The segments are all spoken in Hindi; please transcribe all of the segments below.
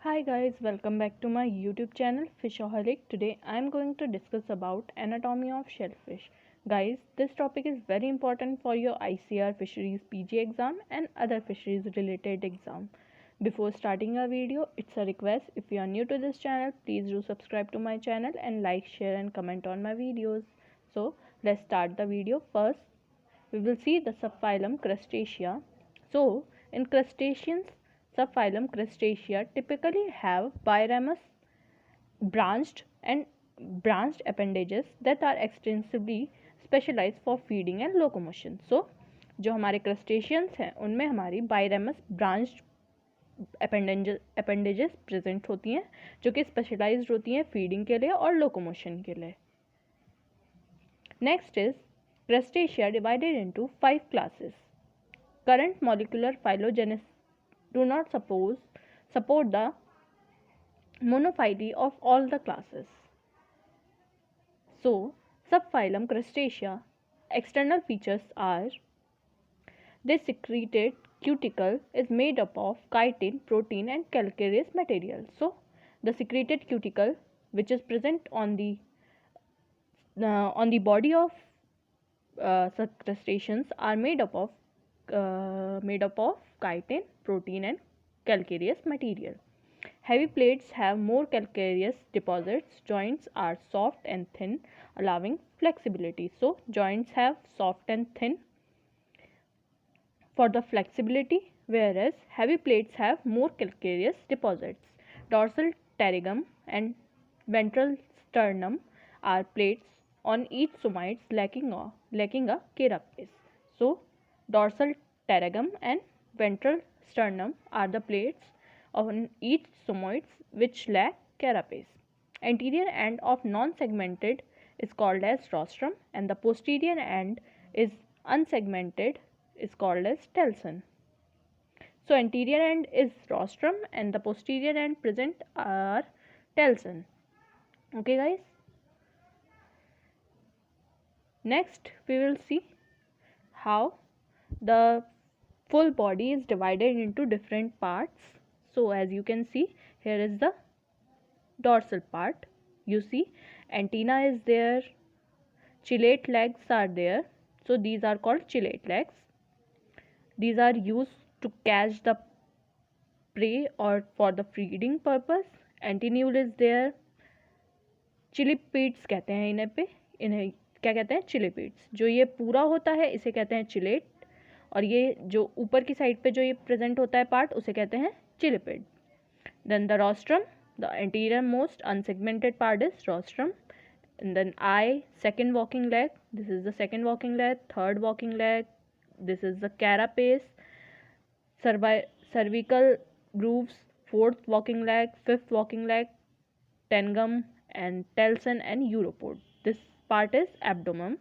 Hi guys, welcome back to my YouTube channel Fishaholic. Today I am going to discuss about anatomy of shellfish. Guys, this topic is very important for your ICR fisheries PG exam and other fisheries related exam. Before starting our video, it's a request, if you are new to this channel, please do subscribe to my channel and like, share and comment on my videos. So let's start the video. First, we will see the subphylum Crustacea. So in crustaceans, subphylum Crustacea typically have biramous branched and branched appendages that are extensively specialized for feeding and locomotion. So जो हमारे क्रस्टेशियंस हैं उनमें हमारी बायरेमस ब्रांच्ड अपेंडेजेस प्रेजेंट होती हैं जो कि स्पेशलाइज्ड होती हैं फीडिंग के लिए और लोकोमोशन के लिए. Next is Crustacea divided into 5 classes. Current molecular phylogenesis do not support the monophyly of all the classes. So, subphylum Crustacea external features are this secreted cuticle is made up of chitin, protein and calcareous material. So, the secreted cuticle which is present on the body of crustaceans are made up of chitin, protein and calcareous material. Heavy plates have more calcareous deposits. Joints are soft and thin, allowing flexibility. So joints have soft and thin for the flexibility, whereas heavy plates have more calcareous deposits. Dorsal pterygm and ventral sternum are plates on each somites lacking a carapace. So, dorsal pterygm and ventral sternum are the plates on each somoids which lack carapace. Anterior end of non-segmented is called as rostrum and the posterior end is unsegmented is called as telson. So anterior end is rostrum and the posterior end present are telson. Okay guys. Next we will see how the full body is divided into different parts. So as you can see, here is the dorsal part. You see antenna is there, ciliate legs are there. So these are called ciliate legs. These are used to catch the prey or for the feeding purpose. Antennae is there. चिलिपेट्स कहते हैं इन्हें क्या कहते हैं? चिलिपेट्स. जो ये पूरा होता है इसे कहते हैं चिलेट और ये जो ऊपर की साइड पे जो ये प्रेजेंट होता है पार्ट उसे कहते हैं चिलिपेट. Then the rostrum, the anterior most unsegmented part is rostrum. And then second walking leg, this is the second walking leg, third walking leg, this is the carapace, cervical grooves, fourth walking leg, fifth walking leg, tangum and telson and uropod. This part is abdomen.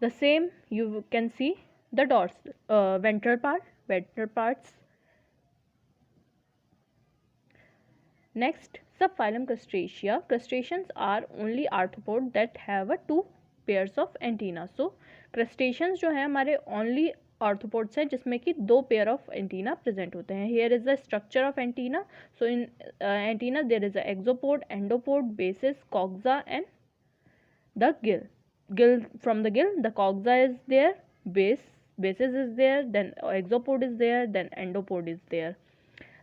The same you can see the ventral parts. Next, subphylum Crustacea. Crustaceans are only arthropod that have a 2 pairs of antenna. So crustaceans जो है हमारे only arthropods हैं जिसमें कि 2 pair of antenna present होते हैं. Here is the structure of antenna. So in antenna there is a exopod, endopod, basis, coxa and the gill. From the gill the coxa is there, basis is there, then exopod is there, then endopod is there.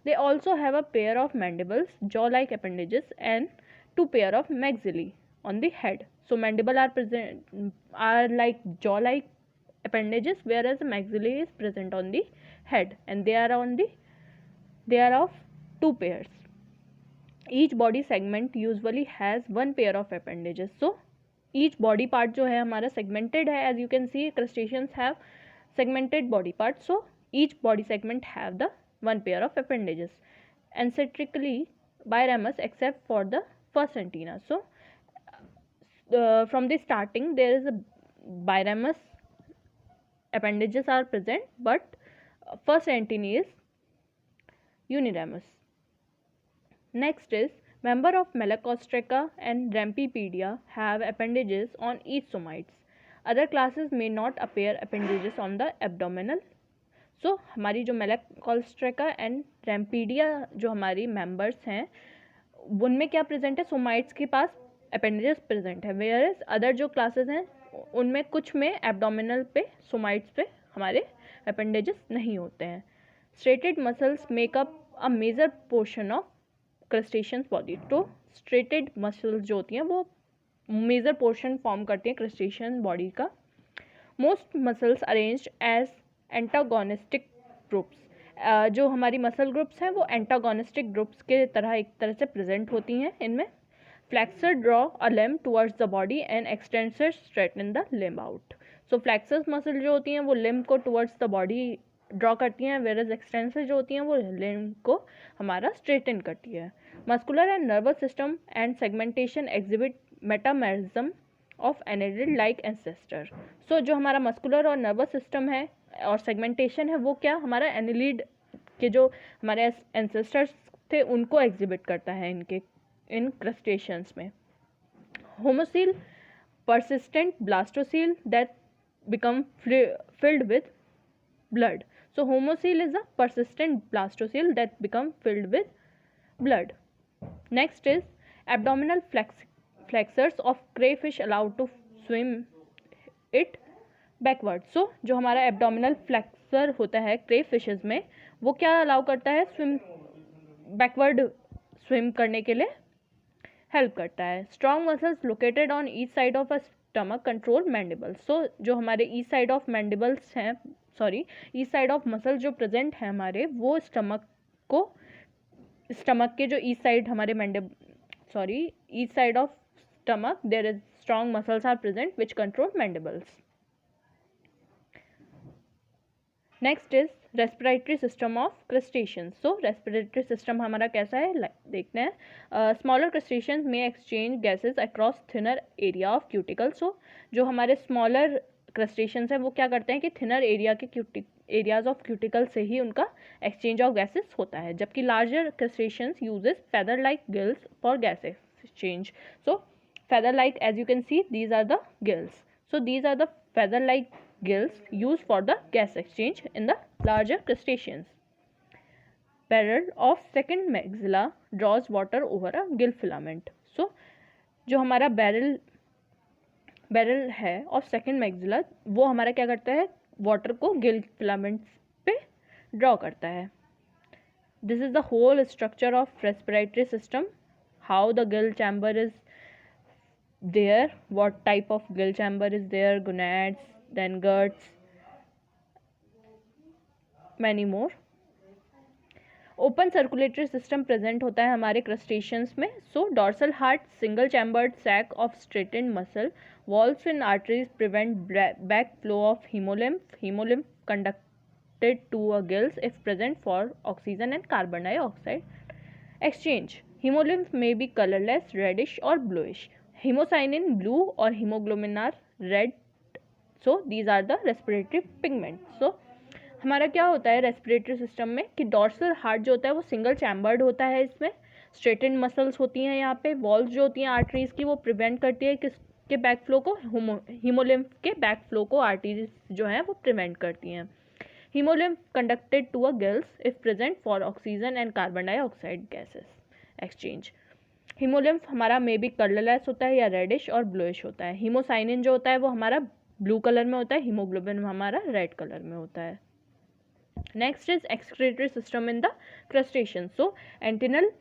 They also have a pair of mandibles, jaw-like appendages and 2 pair of maxillae on the head. So mandible are like jaw-like appendages, whereas maxillae is present on the head and they are of 2 pairs. Each body segment usually has 1 pair of appendages. So each body part जो है हमारा segmented है. As you can see, crustaceans have segmented body parts. So each body segment have the 1 pair of appendages. Ancestrically biramous except for the first antenna. So from the starting there is a biramous appendages are present, but first antenna is uniramous. Next is member of Malacostraca and Rampipedia have appendages on each somites. Other classes may not appear appendages on the abdominal सो हमारी जो मेलाकोस्ट्रेका एंड रैम्पीडिया जो हमारी मेंबर्स हैं उनमें क्या प्रेजेंट है, सोमाइट्स के पास अपेंडेजेस प्रेजेंट है, वेयर एज अदर जो क्लासेस हैं उनमें कुछ में एब्डोमिनल पे सोमाइट्स पे हमारे अपेंडेजेस नहीं होते हैं। Striated muscles make up a major portion of crustaceans body. तो स्ट्रेटेड मसल्स जो होती हैं वो मेजर पोर्शन फॉर्म करती हैं क्रस्टेशियन बॉडी का। Most muscles arranged as antagonistic groups. जो हमारी मसल ग्रुप्स हैं वो एंटागोनिस्टिक ग्रुप्स के तरह एक तरह से प्रेजेंट होती हैं इनमें। Flexor draw a limb towards the body and extensor straighten the limb out. So flexors muscle जो होती हैं वो लिम्ब को टुवर्ड्स द बॉडी ड्रॉ करती हैं, वेरस एक्सटेंसर जो होती हैं वो लिम्ब को हमारा स्ट्रेटन करती है। Muscular and nervous system and segmentation exhibit metamerism of annelid like ancestor. So जो हमारा मस्कुलर और नर्वस सिस्टम है और सेगमेंटेशन है वो क्या हमारा एनेलिड के जो हमारे एंसेस्टर्स थे उनको एग्जिबिट करता है इनके इन क्रस्टेशियंस में। होमोसील persistent blastocele that become filled with blood. So homocele is a persistent blastocele that become filled with blood. Next is abdominal flexors of crayfish allowed to swim it backward. So जो हमारा abdominal flexor होता है crayfishes में वो क्या अलाउ करता है, swim backward swim करने के लिए हेल्प करता है। Strong muscles located on each side of a stomach control mandibles. So जो हमारे ईच साइड ऑफ मैंडिबल्स हैं, sorry each side of muscle जो प्रेजेंट है हमारे वो स्टमक के जो ईच साइड हमारे each side of stomach there is strong muscles are present which control mandibles. Next is respiratory system of crustaceans. So respiratory system हमारा कैसा है देखते हैं। स्मॉलर क्रस्टेशियंस में exchange gases across thinner area of cuticle. So जो हमारे स्मॉलर क्रस्टेशियंस हैं वो क्या करते हैं कि थिनर एरिया के एरियाज ऑफ क्यूटिकल से ही उनका एक्सचेंज ऑफ गैसेस होता है, जबकि larger crustaceans uses feather like gills for gas exchange. So feather like as you can see these are the gills. So these are the feather like gills used for the gas exchange in the larger crustaceans. Barrel of second maxilla draws water over a gill filament. So जो हमारा बैरल है ऑफ सेकेंड मैक्सिला वो हमारा क्या करता है, वाटर को गिल फिलामेंट्स पे ड्रॉ करता है। This is the whole structure of respiratory system, how the gill chamber is there, what type of gill chamber is there, gonads, then guts, many more. Open circulatory system present होता है हमारे क्रस्टेशियंस में। So dorsal heart single chambered sac of striated muscle valves in arteries prevent back flow of haemolymph conducted to a gills if present for oxygen and carbon dioxide exchange. Haemolymph में बी कलरलेस, रेडिश और bluish. Hemocyanin blue or hemoglobin are red. So these are the respiratory pigments. So हमारा क्या होता है रेस्पिरेटरी सिस्टम में कि डॉर्सल हार्ट जो होता है वो सिंगल चैम्बर्ड होता है, इसमें स्ट्रेटेंड मसल्स होती हैं, यहाँ पे वॉल्स जो होती हैं आर्टरीज की वो प्रिवेंट करती है किसके बैक फ्लो को, हीमोलिम्फ के बैक फ्लो को आर्टरीज जो है वो प्रिवेंट करती हैं। Haemolymph conducted to a gills if present for oxygen and carbon dioxide gases exchange. Haemolymph हमारा मे बी कलरलेस होता है या रेडिश और ब्लूइश होता है। हीमोसाइनिन जो होता है वो हमारा ब्लू कलर में होता है, हीमोग्लोबिन हमारा रेड कलर में होता है। Next is excretory system in the crustacean. So antennal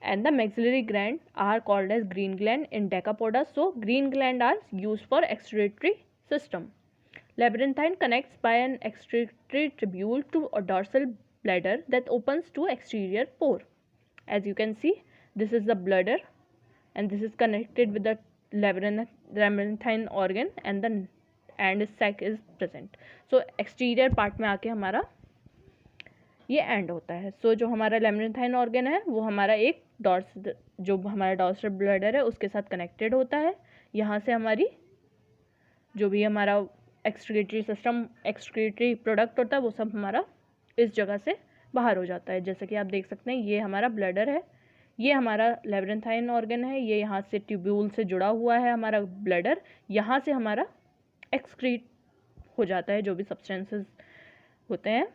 and the maxillary gland are called as green gland in Decapoda. So green gland are used for excretory system. Labyrinthine connects by an excretory tubule to a dorsal bladder that opens to exterior pore. As you can see, this is the bladder and this is connected with the labyrinthine organ and the end sac is present. So exterior part में आके हमारा ये एंड होता है। सो जो हमारा लेमिनिथाइन ऑर्गन है वो हमारा एक जो हमारा डॉर्सल ब्लैडर है उसके साथ कनेक्टेड होता है। यहाँ से हमारी जो भी हमारा एक्सक्रीटरी सिस्टम एक्सक्रीटरी प्रोडक्ट होता है वो सब हमारा इस जगह से बाहर हो जाता है। जैसे कि आप देख सकते हैं ये हमारा ब्लैडर है, ये हमारा लेमिनिथाइन ऑर्गन है, ये यहाँ से ट्यूब्यूल से जुड़ा हुआ है हमारा ब्लैडर, यहाँ से हमारा एक्सक्रीट हो जाता है जो भी सब्सटेंसेस होते हैं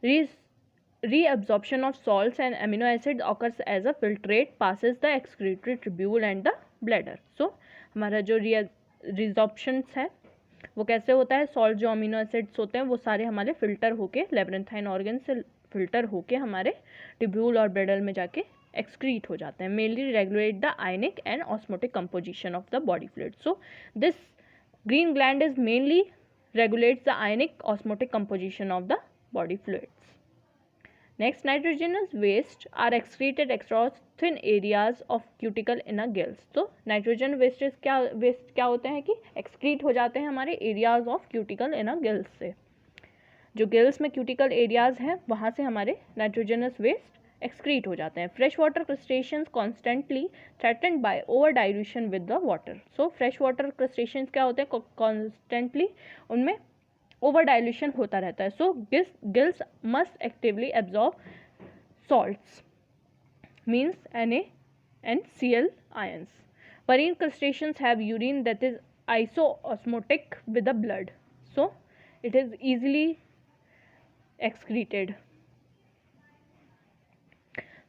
reabsorption of salts and amino acids occurs as a filtrate passes the excretory tubule and the bladder. So हमारा जो reabsorptions है वो कैसे होता है, सॉल्ट जो अमीनो एसिड्स होते हैं वो सारे हमारे फिल्टर होके लेब्रेंथाइन ऑर्गन से फिल्टर होके हमारे ट्यूब्यूल और ब्लैडर में जाके एक्सक्रीट हो जाते हैं. Mainly regulate the ionic and osmotic composition of the body fluid. So this green gland is mainly regulates the ionic osmotic composition of the body fluids. Next, nitrogenous waste are excreted across thin areas of cuticle in a gills. तो नाइट्रोजन वेस्ट क्या होते हैं कि एक्सक्रीट हो जाते हैं हमारे areas of cuticle in a gills से. जो गिल्स में क्यूटिकल एरियाज हैं वहाँ से हमारे नाइट्रोजनस वेस्ट एक्सक्रीट हो जाते हैं. Fresh water crustaceans constantly threatened bye over dilution with the water. So fresh water crustaceans क्या होते हैं, कॉन्स्टेंटली उनमें ओवर डाइल्यूशन होता रहता है. So gills must actively absorb salts means NaCl ions. Marine crustaceans have urine that is isoosmotic with the blood, so it is easily excreted.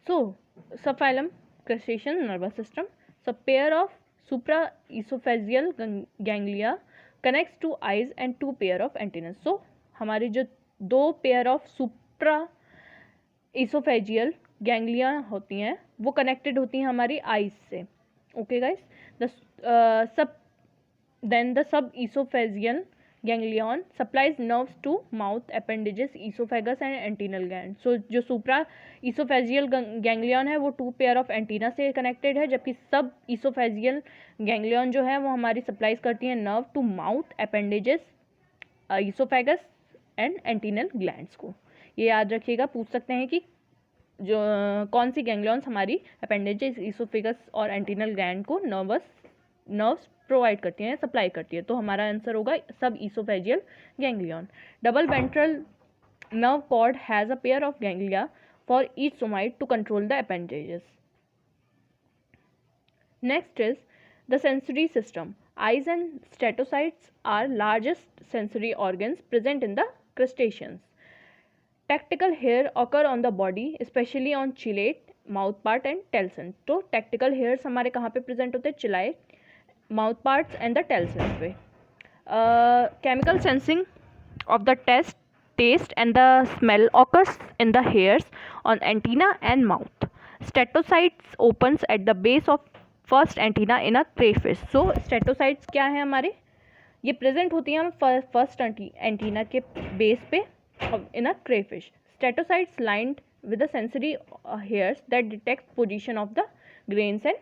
So subphylum crustacean nervous system. So pair of supraesophageal ganglia connects to eyes and two pair of antennas. So हमारी जो दो pair of supra oesophageal ganglia होती हैं वो कनेक्टेड होती हैं हमारी आइज से. Okay guys, then the sub-esophageal ganglion supplies nerves to mouth appendages, esophagus and antennal gland. So जो supra esophageal ganglion है वो टू पेयर ऑफ एंटीना से कनेक्टेड है, जबकि सब esophageal ganglion जो है वो हमारी सप्लाईज करती है nerve to mouth appendages, esophagus and antennal glands को. ये याद रखिएगा, पूछ सकते हैं कि जो कौन सी गैंग्लियंस हमारी अपेंडेजेस, इसोफेगस और एंटीनल ग्लैंड को नर्व्स प्रोवाइड करती हैं, सप्लाई करती है. तो हमारा आंसर होगा subesophageal ganglion. Double ventral nerve cord has a pair of ganglia for each somite to control the appendages. Next is the sensory system. Eyes and statocytes are largest sensory organs present in the crustaceans. Tactical hair occur on the body, especially on ciliate, mouth part and talson. तो tactical hairs हमारे कहाँ पे present होते हैं, चिलाए, mouth parts and the talsons पे. Chemical sensing of the taste and the smell occurs in the hairs on antenna and mouth. Statocytes opens at the base of first antenna in a crayfish. So statocytes क्या है हमारे, ये प्रेजेंट होती हैं फर्स्ट एंटीना के बेस पे in a crayfish. Statocytes lined with the sensory hairs that detect position of the grains and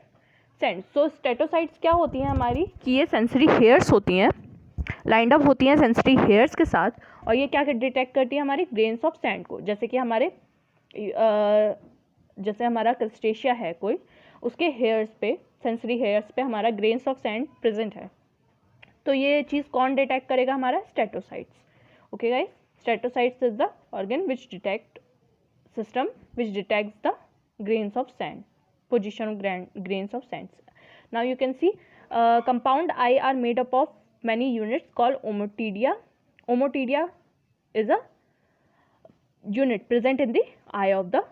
sand. So statocytes क्या होती हैं हमारी कि ये सेंसरी हेयर्स होती हैं, लाइंड अप होती हैं सेंसरी हेयर्स के साथ, और ये क्या डिटेक्ट करती है हमारी ग्रेन्स ऑफ सैंड को. जैसे कि जैसे हमारा क्रस्टेशिया है कोई, उसके हेयर्स पे, सेंसरी हेयर्स पे हमारा ग्रेन्स ऑफ सैंड प्रेजेंट है, तो ये चीज़ कौन डिटेक्ट करेगा, हमारा statocytes. Okay guys, statocytes is the organ which detect system which detects the grains of sand, position of grains of sand. Now you can see compound eye are made up of many units called ommatidia. Ommatidia is a unit present in the eye of the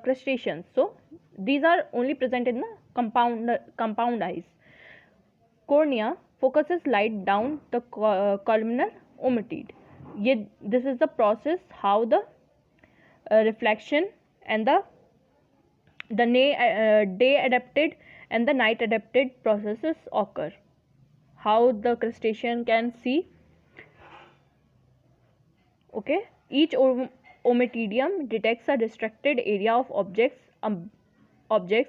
crustaceans. So these are only present in the compound eyes. Cornea focuses light down the columnar omitid. This is the process how the reflection and the day adapted and the night adapted processes occur. How the crustacean can see. Okay, each ommatidium detects a restricted area of objects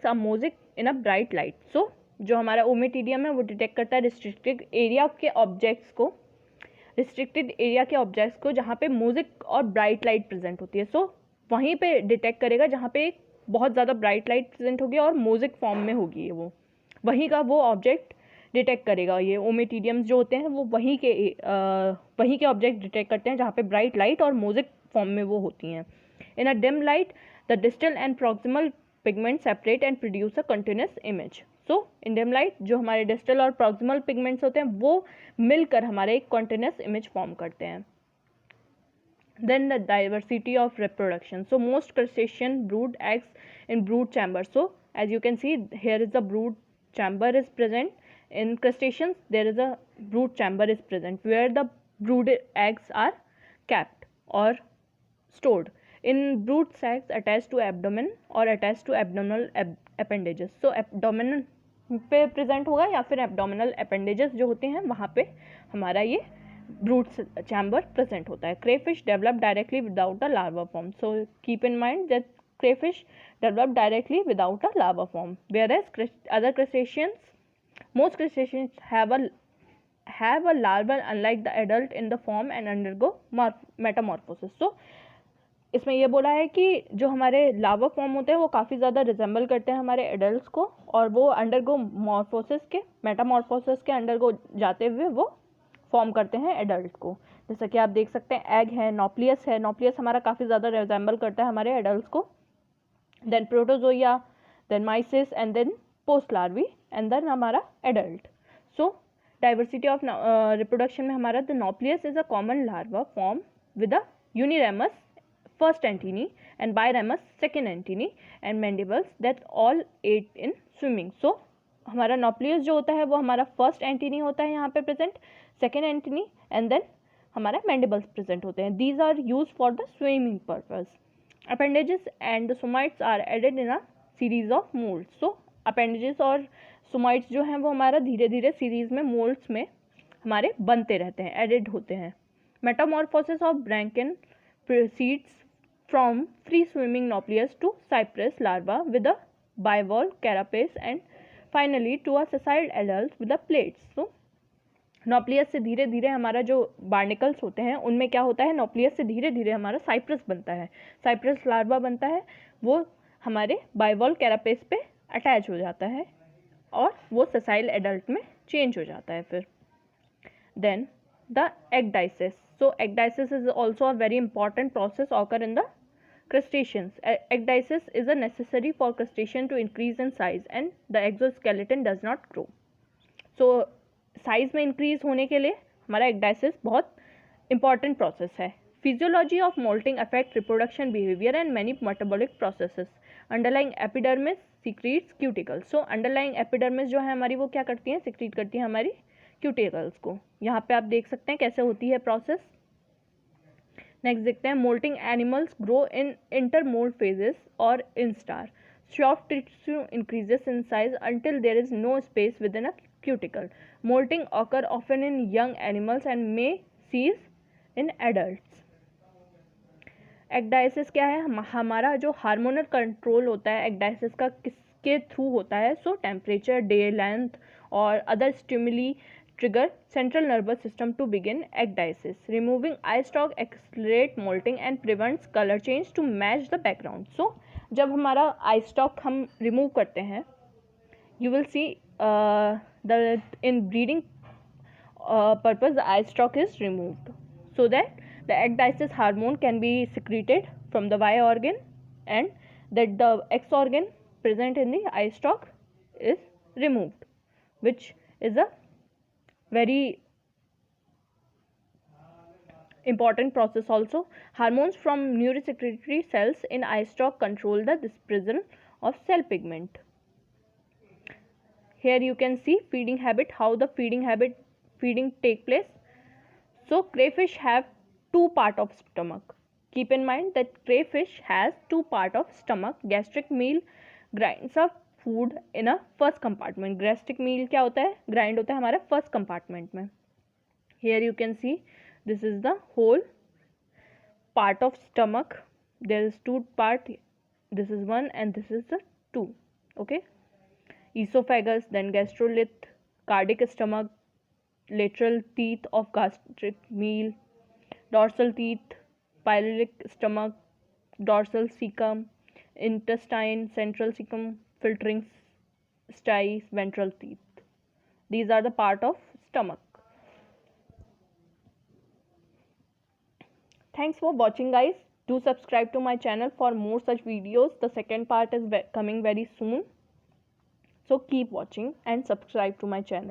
a mosaic in a bright light. So जो हमारा ओमेटिडियम है वो डिटेक्ट करता है रिस्ट्रिक्टेड एरिया के ऑब्जेक्ट्स को जहाँ पे मोज़ेक और ब्राइट लाइट प्रेजेंट होती है. सो वहीं पे डिटेक्ट करेगा जहाँ पे बहुत ज़्यादा ब्राइट लाइट प्रेजेंट होगी और मोज़ेक फॉर्म में होगी, वो वहीं का वो ऑब्जेक्ट डिटेक्ट करेगा. ये ओमेटिडियम्स जो होते हैं वो वहीं के ऑब्जेक्ट डिटेक्ट करते हैं जहाँ पे ब्राइट लाइट और मोज़ेक फॉर्म में वो होती हैं. In a dim light the distal and proximal pigment separate and produce a continuous image. So in dim light जो हमारे डिस्टल और प्रॉक्सिमल पिगमेंट्स होते हैं वो मिलकर हमारे एक कंटिन्यूस इमेज फॉर्म करते हैं. Then the diversity of reproduction. So most crustacean brood eggs in brood chamber. So as you can see, here is the brood chamber is present. In crustaceans there is a brood chamber is present where the brood eggs are kept or stored in brood sacs attached to abdomen or attached to abdominal appendages. So abdomen पे प्रेजेंट होगा या फिर एब्डोमिनल अपेंडेजेस जो होते हैं वहाँ पे हमारा ये ब्रूड चैम्बर प्रेजेंट होता है. Crayfish develop directly without a larva form. So keep in mind that crayfish develop directly without a larva form, whereas other crustaceans, most crustaceans have a larva unlike the adult in the form and undergo metamorphosis. So इसमें ये बोला है कि जो हमारे लार्वा फॉर्म होते हैं वो काफ़ी ज़्यादा रिजेंबल करते हैं हमारे एडल्ट्स को और वो अंडरगो मॉर्फोसिस के मेटामॉर्फोसिस के अंडरगो जाते हुए वो फॉर्म करते हैं एडल्ट को. जैसा कि आप देख सकते हैं एग है, नॉप्लियस है. नॉप्लियस हमारा काफ़ी ज़्यादा रिजेंबल करता है हमारे एडल्ट्स को. Then protozoea, then mysis and then post larvae and then हमारा adult. So diversity of reproduction में हमारा the nauplius is a common larva form with a uniramous first antennae and biramous second antennae and mandibles that all aid in swimming. So हमारा नॉप्लियस जो होता है वो हमारा फर्स्ट एंटीनी होता है यहाँ पे present, second antennae and then हमारा मैंडिबल्स प्रेजेंट होते हैं. These are use for the swimming purpose. Appendages and the somites are added in a series of moults. So appendages और सोमाइट्स जो हैं वो हमारा धीरे धीरे सीरीज में मोल्ड्स में हमारे बनते रहते हैं, एडेड होते हैं. मेटामॉर्फोसिस ऑफ ब्रैंकिन proceeds from free swimming Nauplius to cypress larva with a bivalve carapace and finally to a sessile adult with a plates. So नॉप्लियस से धीरे धीरे हमारा जो बार्निकल्स होते हैं उनमें क्या होता है, नॉप्लियस से धीरे धीरे हमारा साइप्रस बनता है, साइप्रस लार्वा बनता है, वो हमारे बाइवॉल्व कैरापेस पे अटैच हो जाता है और वो ससाइल एडल्ट में चेंज हो जाता है फिर. Then the ecdysis. So ecdysis is also a very important process occur in the crustaceans. Ecdysis is a necessary for crustacean to increase in size and the exoskeleton does not grow. So size में increase होने के लिए हमारा ecdysis बहुत important process है. Physiology of molting affect reproduction behavior and many metabolic processes. Underlying epidermis secretes cuticles. So underlying epidermis जो है हमारी वो क्या करती है, secrete करती है हमारी क्यूटिकल्स को. यहाँ पे आप देख सकते हैं कैसे होती है प्रोसेस. नेक्स्ट देखते हैं moulting animals grow in intermoult phases और instar. Soft tissue increases in size until there is no space within a cuticle. Moulting occur often in young animals and may cease in adults. Ecdysis क्या है, हमारा जो हार्मोनल कंट्रोल होता है एक्डाइसिस का किसके थ्रू होता है. सो टेम्परेचर, डे लेंथ और other stimuli trigger central nervous system to begin ecdysis. Removing eye stalk accelerate molting and prevents color change to match the background. So जब हमारा eye stalk हम remove करते हैं, you will see in breeding purpose the eye stalk is removed so that the ecdysis hormone can be secreted from the Y organ and that the X organ present in the eye stalk is removed, which is a very important process also. Hormones from neurosecretory cells in eye stalk control the dispersal of cell pigment. Here you can see feeding habit, how the feeding take place. So crayfish have two part of stomach. Keep in mind that crayfish has two part of stomach. Gastric meal grinds up food in a first compartment. Gastric meal क्या होता है, ग्राइंड होता है हमारे फर्स्ट कंपार्टमेंट में. Here you can see this is the whole part of stomach. There is two part, this is one and this is the two. Okay, oesophagus, then gastrolith, cardiac stomach, lateral teeth of gastric meal, dorsal teeth, pyloric stomach, dorsal caecum, intestine, central caecum, filtering sties, ventral teeth. These are the part of stomach. Thanks for watching guys. Do subscribe to my channel for more such videos. The second part is coming very soon. So keep watching and subscribe to my channel.